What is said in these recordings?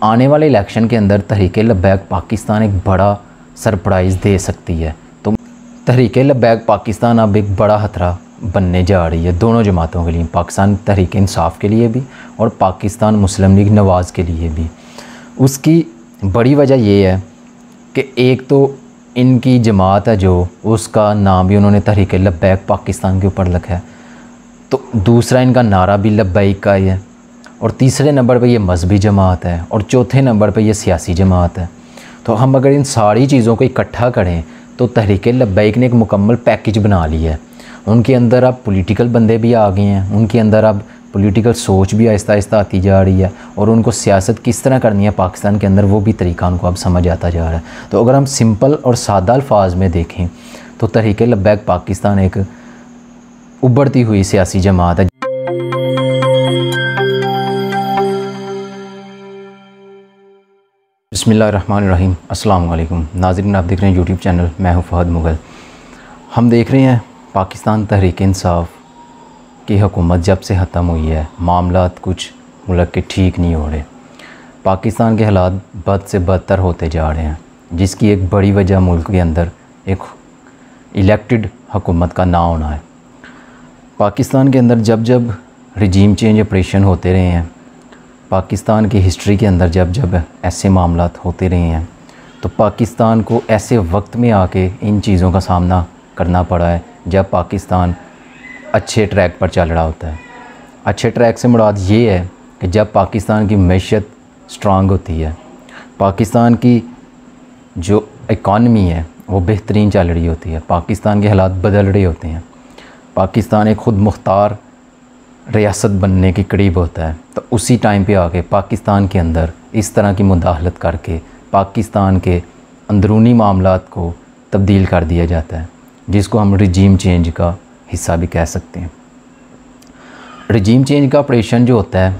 आने वाले इलेक्शन के अंदर तहरीक-ए-लब्बैक पाकिस्तान एक बड़ा सरप्राइज़ दे सकती है। तो तहरीक-ए-लब्बैक पाकिस्तान अब एक बड़ा खतरा बनने जा रही है दोनों जमातों के लिए, पाकिस्तान तहरीक-ए-इंसाफ के लिए भी और पाकिस्तान मुस्लिम लीग नवाज़ के लिए भी। उसकी बड़ी वजह ये है कि एक तो इनकी जमात है जो, उसका नाम भी उन्होंने तहरीक-ए-लब्बैक पाकिस्तान के ऊपर रखा है, तो दूसरा इनका नारा भी लब्बैक का ही है, और तीसरे नंबर पे ये मजहबी जमात है, और चौथे नंबर पे ये सियासी जमात है। तो हम अगर इन सारी चीज़ों को इकट्ठा करें तो तहरीक-ए-लब्बैक ने एक मुकम्मल पैकेज बना लिया है। उनके अंदर अब पॉलिटिकल बंदे भी आ गए हैं, उनके अंदर अब पॉलिटिकल सोच भी आहिस्ता आहिस्ता आती जा रही है, और उनको सियासत किस तरह करनी है पाकिस्तान के अंदर वो भी तरीका उनको अब समझ आता जा रहा है। तो अगर हम सिंपल और सादा अल्फाज में देखें तो तहरीक-ए-लब्बैक पाकिस्तान एक उभरती हुई सियासी जमात है। बिस्मिल्लाहिर्रहमानिर्रहीम, अस्सलाम वालेकुम नाज़रीन, आप देख रहे हैं यूट्यूब चैनल, मैं हूं फ़हद मुग़ल। हम देख रहे हैं पाकिस्तान तहरीक-ए-इंसाफ की हुकूमत जब से ख़त्म हुई है, मामलात कुछ मुल्क के ठीक नहीं हो रहे। पाकिस्तान के हालात बद से बदतर होते जा रहे हैं, जिसकी एक बड़ी वजह मुल्क के अंदर एक इलेक्टेड हुकूमत का ना होना है। पाकिस्तान के अंदर जब जब रिजीम चेंज ऑपरेशन होते रहे हैं, पाकिस्तान की हिस्ट्री के अंदर जब जब ऐसे मामलात होते रहे हैं, तो पाकिस्तान को ऐसे वक्त में आके इन चीज़ों का सामना करना पड़ा है जब पाकिस्तान अच्छे ट्रैक पर चल रहा होता है। अच्छे ट्रैक से मुराद ये है कि जब पाकिस्तान की मैशत स्ट्रांग होती है, पाकिस्तान की जो इकॉनमी है वो बेहतरीन चल रही होती है, पाकिस्तान के हालात बदल रहे होते हैं, पाकिस्तान एक ख़ुद मुख्तार रियासत बनने के करीब होता है, तो उसी टाइम पे आके पाकिस्तान के अंदर इस तरह की मुदाखलत करके पाकिस्तान के अंदरूनी मामलात को तब्दील कर दिया जाता है, जिसको हम रिजीम चेंज का हिस्सा भी कह सकते हैं। रिजीम चेंज का ऑपरेशन जो होता है,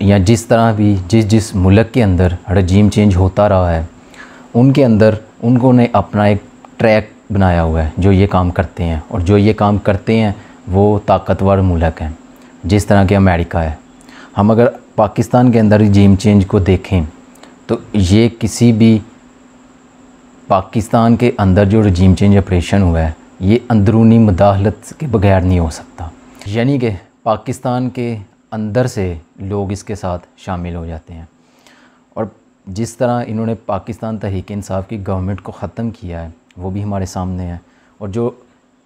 या जिस तरह भी जिस मुल्क के अंदर रिजीम चेंज होता रहा है, उनके अंदर उन्होंने अपना एक ट्रैक बनाया हुआ है जो ये काम करते हैं, और जो ये काम करते हैं वो ताकतवर मुल्क हैं, जिस तरह के अमेरिका है। हम अगर पाकिस्तान के अंदर रिजीम चेंज को देखें तो ये किसी भी पाकिस्तान के अंदर जो रिजीम चेंज ऑपरेशन हुआ है, ये अंदरूनी मुदाखलत के बगैर नहीं हो सकता, यानी कि पाकिस्तान के अंदर से लोग इसके साथ शामिल हो जाते हैं। और जिस तरह इन्होंने पाकिस्तान तहरीक-ए-इंसाफ की गवर्नमेंट को ख़त्म किया है वो भी हमारे सामने है, और जो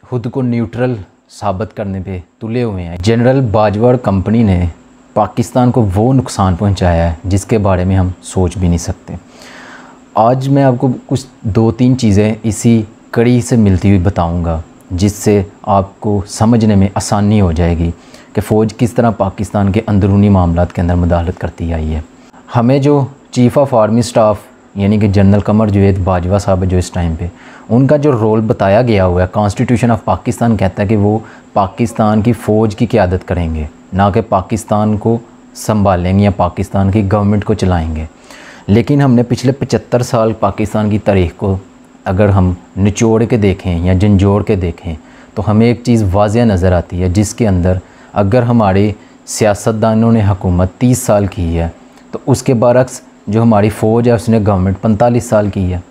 खुद को न्यूट्रल साबित करने पे तुले हुए हैं। जनरल बाजवा कंपनी ने पाकिस्तान को वो नुकसान पहुंचाया है जिसके बारे में हम सोच भी नहीं सकते। आज मैं आपको कुछ 2-3 चीज़ें इसी कड़ी से मिलती हुई बताऊंगा, जिससे आपको समझने में आसानी हो जाएगी कि फ़ौज किस तरह पाकिस्तान के अंदरूनी मामलात के अंदर मुदाखलत करती आई है। हमें जो चीफ़ ऑफ आर्मी स्टाफ यानी कि जनरल कमर जावेद बाजवा साहब जो इस टाइम पे, उनका जो रोल बताया गया हुआ है, कॉन्स्टिट्यूशन ऑफ पाकिस्तान कहता है कि वो पाकिस्तान की फ़ौज की क़यादत करेंगे, ना कि पाकिस्तान को संभालेंगे या पाकिस्तान की गवर्नमेंट को चलाएंगे। लेकिन हमने पिछले 75 साल पाकिस्तान की तारीख़ को अगर हम निचोड़ के देखें या झंझोड़ के देखें तो हमें एक चीज़ वाज़ेह नज़र आती है, जिसके अंदर अगर हमारे सियासतदानों ने हुकूमत 30 साल की है तो उसके बरक्स जो हमारी फ़ौज है उसने गवर्नमेंट 45 साल की है।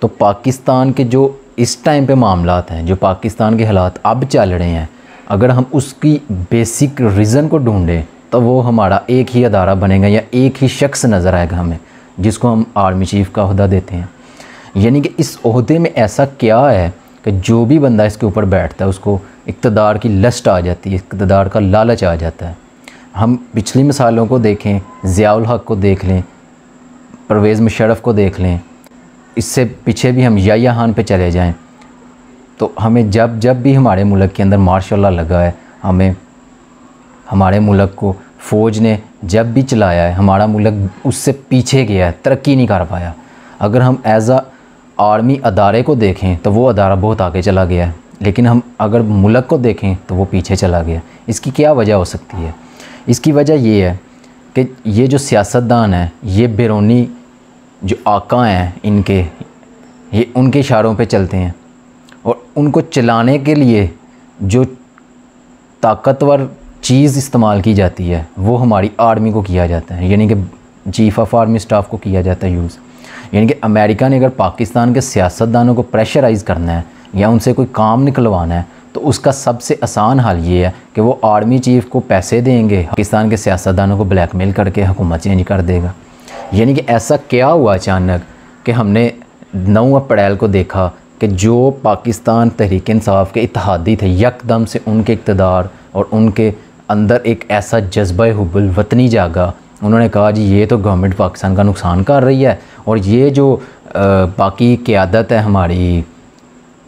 तो पाकिस्तान के जो इस टाइम पे मामलात हैं, जो पाकिस्तान के हालात अब चल रहे हैं, अगर हम उसकी बेसिक रीज़न को ढूंढें तो वो हमारा एक ही अदारा बनेगा या एक ही शख्स नज़र आएगा हमें, जिसको हम आर्मी चीफ़ का ओहदा देते हैं। यानी कि इस ओहदे में ऐसा क्या है कि जो भी बंदा इसके ऊपर बैठता है उसको इक़्तिदार की लस्ट आ जाती है, इक़्तिदार का लालच आ जाता है। हम पिछली मिसालों को देखें, ज़ियाउल हक को देख लें, परवेज़ मुशर्रफ को देख लें, इससे पीछे भी हम याह्या खान पे चले जाएं, तो हमें जब जब भी हमारे मुल्क के अंदर मार्शल लॉ लगा है, हमें हमारे मुल्क को फ़ौज ने जब भी चलाया है, हमारा मुल्क उससे पीछे गया है, तरक्की नहीं कर पाया। अगर हम एज़ आ आर्मी अदारे को देखें तो वो अदारा बहुत आगे चला गया है, लेकिन हम अगर मुल्क को देखें तो वो पीछे चला गया। इसकी क्या वजह हो सकती है? इसकी वजह ये है कि ये जो सियासतदान हैं, ये बैरूनी जो आका हैं इनके, ये उनके इशारों पे चलते हैं, और उनको चलाने के लिए जो ताकतवर चीज़ इस्तेमाल की जाती है वो हमारी आर्मी को किया जाता है, यानी कि चीफ ऑफ आर्मी स्टाफ को किया जाता है यूज़। यानी कि अमेरिका ने अगर पाकिस्तान के सियासतदानों को प्रेशराइज़ करना है या उनसे कोई काम निकलवाना है तो उसका सबसे आसान हल ये है कि वो आर्मी चीफ़ को पैसे देंगे, पाकिस्तान के सियासतदानों को ब्लैकमेल करके हुकूमत चेंज कर देगा। यानी कि ऐसा क्या हुआ अचानक कि हमने 9 अप्रैल को देखा कि जो पाकिस्तान तहरीक इंसाफ के इत्तेहादी थे यकदम से उनके इक़्तिदार और उनके अंदर एक ऐसा जज्बा हुब्बुल वतनी जागा। उन्होंने कहा जी ये तो गवर्नमेंट पाकिस्तान का नुकसान कर रही है और ये जो बाकी क़यादत है हमारी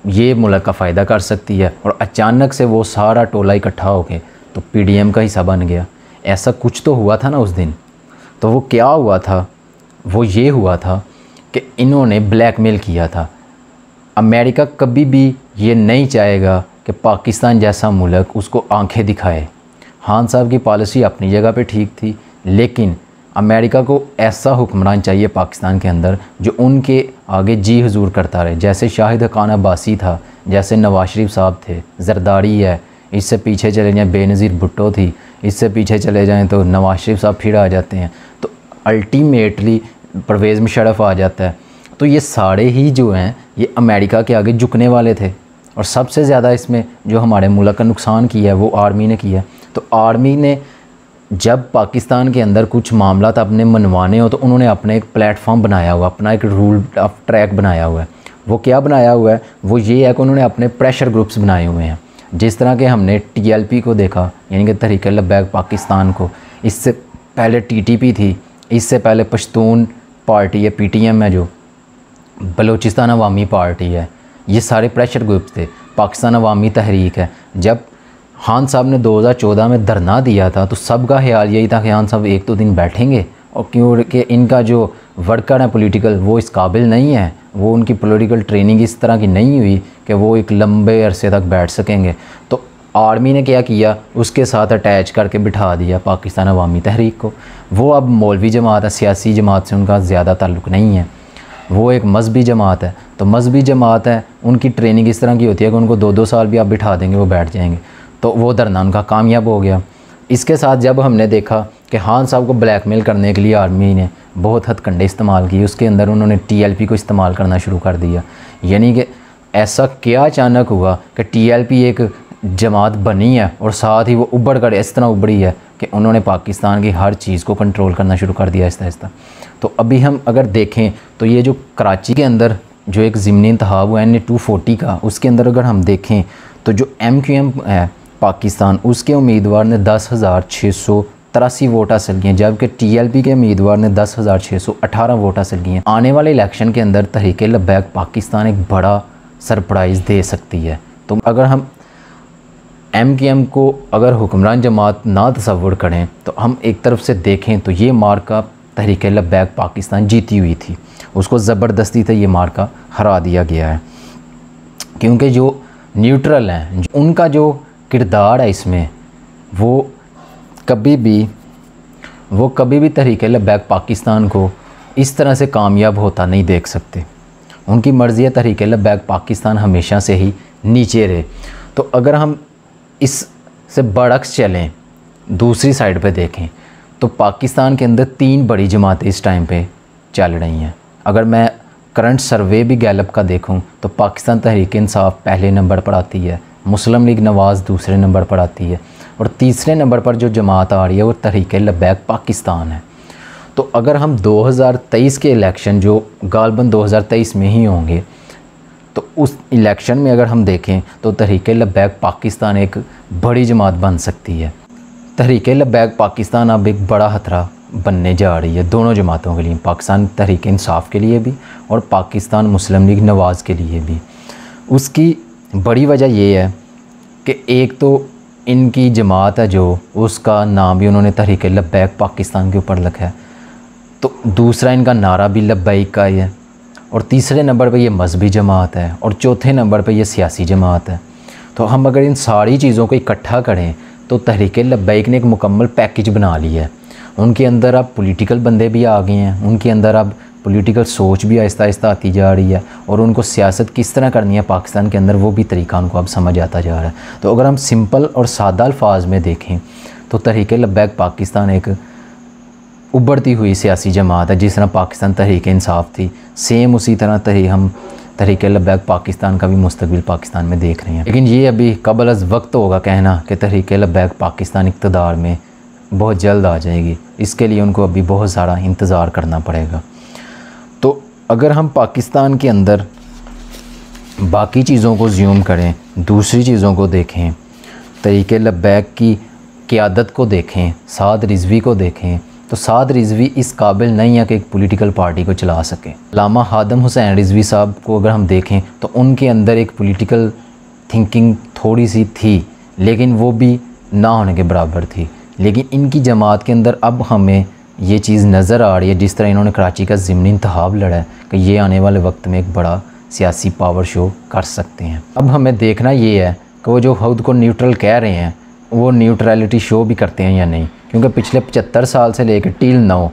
ये मुल्क का फ़ायदा कर सकती है, और अचानक से वो सारा टोला इकट्ठा हो के तो PDM का हिस्सा बन गया। ऐसा कुछ तो हुआ था ना उस दिन। तो वो क्या हुआ था, वो ये हुआ था कि इन्होंने ब्लैकमेल किया था। अमेरिका कभी भी ये नहीं चाहेगा कि पाकिस्तान जैसा मुल्क उसको आंखें दिखाए। खान साहब की पॉलिसी अपनी जगह पे ठीक थी, लेकिन अमेरिका को ऐसा हुक्मरान चाहिए पाकिस्तान के अंदर जो उनके आगे जी हुजूर करता रहे। जैसे शाहिद खान अब्बासी था, जैसे नवाज शरीफ साहब थे, जरदारी है, इससे पीछे चले जाएँ बेनज़ीर भुट्टो थी, इससे पीछे चले जाएँ तो नवाज शरीफ साहब फिर आ जाते हैं, तो अल्टीमेटली परवेज़ मुशर्रफ आ जाता है। तो ये सारे ही जो हैं ये अमेरिका के आगे झुकने वाले थे, और सबसे ज़्यादा इसमें जो हमारे मुल्क का नुकसान किया है वो आर्मी ने किया। तो आर्मी ने जब पाकिस्तान के अंदर कुछ मामला अपने मनवाने हो तो उन्होंने अपने एक प्लेटफॉर्म बनाया हुआ, अपना एक रूल ऑफ ट्रैक बनाया हुआ है। वो क्या बनाया हुआ है, वो ये है कि उन्होंने अपने प्रेशर ग्रुप्स बनाए हुए हैं। जिस तरह के हमने TLP को देखा, यानी कि तहरीक लब्बैक पाकिस्तान को, इससे पहले TTP थी, इससे पहले पश्तून पार्टी है PTM है, जो बलूचिस्तान अवामी पार्टी है, ये सारे प्रेशर ग्रुप्स थे। पाकिस्तान अवामी तहरीक है। जब खान साहब ने 2014 में धरना दिया था तो सबका ख्याल यही था कि खान साहब एक दो दिन बैठेंगे, और क्योंकि इनका जो वर्कर है पॉलिटिकल वो इस काबिल नहीं है, वो उनकी पॉलिटिकल ट्रेनिंग इस तरह की नहीं हुई कि वो एक लंबे अरसे तक बैठ सकेंगे। तो आर्मी ने क्या किया, उसके साथ अटैच करके बिठा दिया पाकिस्तान अवामी तहरीक को। वो अब मौलवी जमात है, सियासी जमात से उनका ज़्यादा ताल्लुक़ नहीं है, वो एक मजहबी जमात है। तो मजहबी जमात है, उनकी ट्रेनिंग इस तरह की होती है कि उनको 2-2 साल भी आप बिठा देंगे वो बैठ जाएंगे। तो वो धरना उनका कामयाब हो गया। इसके साथ जब हमने देखा कि खान साहब को ब्लैकमेल करने के लिए आर्मी ने बहुत हथकंडे इस्तेमाल किए, उसके अंदर उन्होंने TLP को इस्तेमाल करना शुरू कर दिया। यानी कि ऐसा क्या अचानक हुआ कि TLP एक जमात बनी है और साथ ही वो उभर कर इस तरह उभरी है कि उन्होंने पाकिस्तान की हर चीज़ को कंट्रोल करना शुरू कर दिया आहिस्ता आहिस्ता। तो अभी हम अगर देखें तो ये जो कराची के अंदर जो एक ज़िमनी इंतखाब हुआ NA 240 का, उसके अंदर अगर हम देखें तो जो MQM है पाकिस्तान, उसके उम्मीदवार ने 10,683 वोट हासिल किए, जबकि TLP के उम्मीदवार ने 10,618 वोट हासिल किए। आने वाले इलेक्शन के अंदर तहरीक लब्बैक पाकिस्तान एक बड़ा सरप्राइज़ दे सकती है। तो अगर हम MQM को अगर हुक्मरान जमात ना तसव्वुर करें तो हम एक तरफ से देखें तो ये मार्का तहरीक लब्बैक पाकिस्तान जीती हुई थी, उसको ज़बरदस्ती से ये मार्का हरा दिया गया है। क्योंकि जो न्यूट्रल हैं, उनका जो किरदार है इसमें, वो कभी भी तहरीक लब्बैक पाकिस्तान को इस तरह से कामयाब होता नहीं देख सकते। उनकी मर्ज़ी है तहरीक लब्बैक पाकिस्तान हमेशा से ही नीचे रहे। तो अगर हम इससे बरअक्स चलें, दूसरी साइड पे देखें तो पाकिस्तान के अंदर 3 बड़ी जमातें इस टाइम पे चल रही हैं। अगर मैं करंट सर्वे भी गैलप का देखूं तो पाकिस्तान तहरीक इंसाफ पहले नंबर पर आती है, मुस्लिम लीग नवाज़ दूसरे नंबर पर आती है, और तीसरे नंबर पर जो जमात आ रही है वो तहरीक लब्बैक पाकिस्तान है। तो अगर हम 2023 के इलेक्शन जो गालबन 2023 में ही होंगे, तो उस इलेक्शन में अगर हम देखें तो तहरीक लब्बैक पाकिस्तान एक बड़ी जमात बन सकती है। तहरीक लब्बैक पाकिस्तान अब एक बड़ा खतरा बनने जा रही है दोनों जमातों के लिए, पाकिस्तान तहरीक इंसाफ के लिए भी और पाकिस्तान मुस्लिम लीग नवाज़ के लिए भी। उसकी बड़ी वजह ये है कि एक तो इनकी जमात है जो, उसका नाम भी उन्होंने तहरीक लब्बैक पाकिस्तान के ऊपर रखा है, तो दूसरा इनका नारा भी लब्बैक का ही है, और तीसरे नंबर पे ये मजहबी जमात है, और चौथे नंबर पे ये सियासी जमात है। तो हम अगर इन सारी चीज़ों को इकट्ठा करें तो तहरीक लब्बैक ने एक मुकम्मल पैकेज बना लिया है। उनके अंदर अब पॉलिटिकल बंदे भी आ गए हैं, उनके अंदर अब पॉलिटिकल सोच भी आहिस्ता आहिस्ता आती जा रही है, और उनको सियासत किस तरह करनी है पाकिस्तान के अंदर वो भी तरीका उनको अब समझ आता जा रहा है। तो अगर हम सिंपल और सादा अल्फाज में देखें तो तहरीक लब्बैक पाकिस्तान एक उभरती हुई सियासी जमात है। जिस तरह पाकिस्तान तहरीक इंसाफ थी, सेम उसी तरह हम तहरीक लब्बैक पाकिस्तान का भी मुस्तकबिल पाकिस्तान में देख रहे हैं। लेकिन ये अभी कबल अज़ वक्त होगा कहना कि तहरीक लब्बैक पाकिस्तान इक़्तिदार में बहुत जल्द आ जाएगी। इसके लिए उनको अभी बहुत सारा इंतज़ार करना पड़ेगा। तो अगर हम पाकिस्तान के अंदर बाकी चीज़ों को ज़्यूम करें, दूसरी चीज़ों को देखें, तहरीक लब्बैक की क़यादत को देखें, साद रिज़वी को देखें, तो साद रिज़वी इस काबिल नहीं है कि एक पॉलिटिकल पार्टी को चला सके। अल्लामा हादम हुसैन रिज़वी साहब को अगर हम देखें तो उनके अंदर एक पॉलिटिकल थिंकिंग थोड़ी सी थी, लेकिन वो भी ना होने के बराबर थी। लेकिन इनकी जमात के अंदर अब हमें ये चीज़ नज़र आ रही है, जिस तरह इन्होंने कराची का ज़िमनी इंतखाब लड़ा है, कि ये आने वाले वक्त में एक बड़ा सियासी पावर शो कर सकते हैं। अब हमें देखना ये है कि वो जो खुद को न्यूट्रल कह रहे हैं वो न्यूट्रलिटी शो भी करते हैं या नहीं, क्योंकि पिछले 75 साल से लेकर टिल नाउ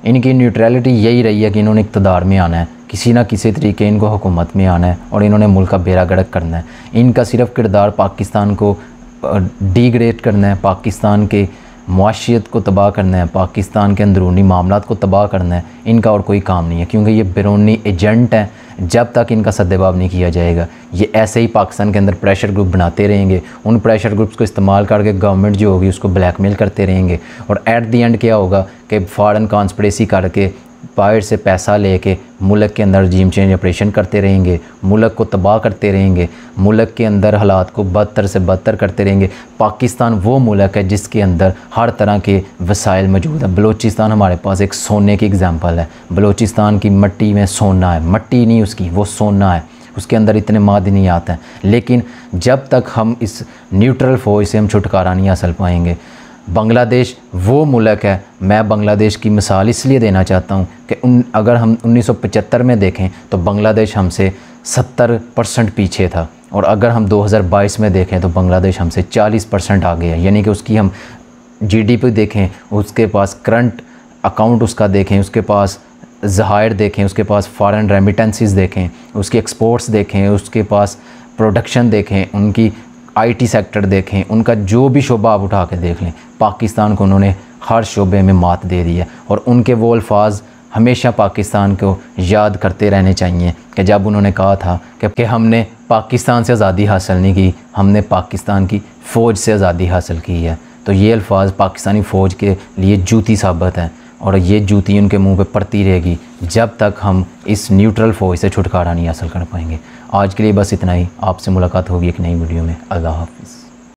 इनकी न्यूट्रलिटी यही रही है कि इन्होंने इक़्तिदार में आना है, किसी ना किसी तरीके इनको हुकूमत में आना है और इन्होंने मुल्क का बेड़ा गर्क करना है। इनका सिर्फ किरदार पाकिस्तान को डिग्रेड करना है, पाकिस्तान के मुआशियत को तबाह करना है, पाकिस्तान के अंदरूनी मामलात को तबाह करना है। इनका और कोई काम नहीं है, क्योंकि ये बैरूनी एजेंट हैं। जब तक इनका सद्देबाब नहीं किया जाएगा, ये ऐसे ही पाकिस्तान के अंदर प्रेशर ग्रुप बनाते रहेंगे। उन प्रेशर ग्रुप्स को इस्तेमाल करके गवर्नमेंट जो होगी उसको ब्लैकमेल करते रहेंगे, और एट दी एंड क्या होगा कि फ़ॉरेन कॉन्स्पिरेसी करके बाहर से पैसा लेके मुल्क के अंदर रजीम चेंज ऑपरेशन करते रहेंगे, मुल्क को तबाह करते रहेंगे, मुल्क के अंदर हालात को बदतर से बदतर करते रहेंगे। पाकिस्तान वो मुल्क है जिसके अंदर हर तरह के वसाइल मौजूद है। बलूचिस्तान हमारे पास एक सोने की एग्जांपल है। बलूचिस्तान की मिट्टी में सोना है, मिट्टी नहीं उसकी, वो सोना है, उसके अंदर इतने मादनियात हैं। लेकिन जब तक हम इस न्यूट्रल फौज से हम छुटकारा नहीं हासिल पाएंगे, बांग्लादेश वो मुल्क है, मैं बांग्लादेश की मिसाल इसलिए देना चाहता हूँ कि अगर हम 1975 में देखें तो बांग्लादेश हमसे 70% पीछे था, और अगर हम 2022 में देखें तो बांग्लादेश हमसे 40% आगे है। यानी कि उसकी हम जीडीपी देखें, उसके पास करंट अकाउंट उसका देखें, उसके पास ज़हायर देखें, उसके पास फॉरेन रेमिटेंसेस देखें, उसकी एक्सपोर्ट्स देखें, उसके पास प्रोडक्शन देखें, उनकी आईटी सेक्टर देखें, उनका जो भी शोबा आप उठा के देख लें, पाकिस्तान को उन्होंने हर शोबे में मात दे दी है। और उनके वो अल्फाज हमेशा पाकिस्तान को याद करते रहने चाहिए कि जब उन्होंने कहा था कि हमने पाकिस्तान से आज़ादी हासिल नहीं की, हमने पाकिस्तान की फ़ौज से आज़ादी हासिल की है। तो ये अल्फाज पाकिस्तानी फ़ौज के लिए जूती साबित हैं, और ये जूती उनके मुंह पे पड़ती रहेगी जब तक हम इस न्यूट्रल फौज से छुटकारा नहीं हासिल कर पाएंगे। आज के लिए बस इतना ही। आपसे मुलाकात होगी एक नई वीडियो में। अल्लाह हाफ़िज़।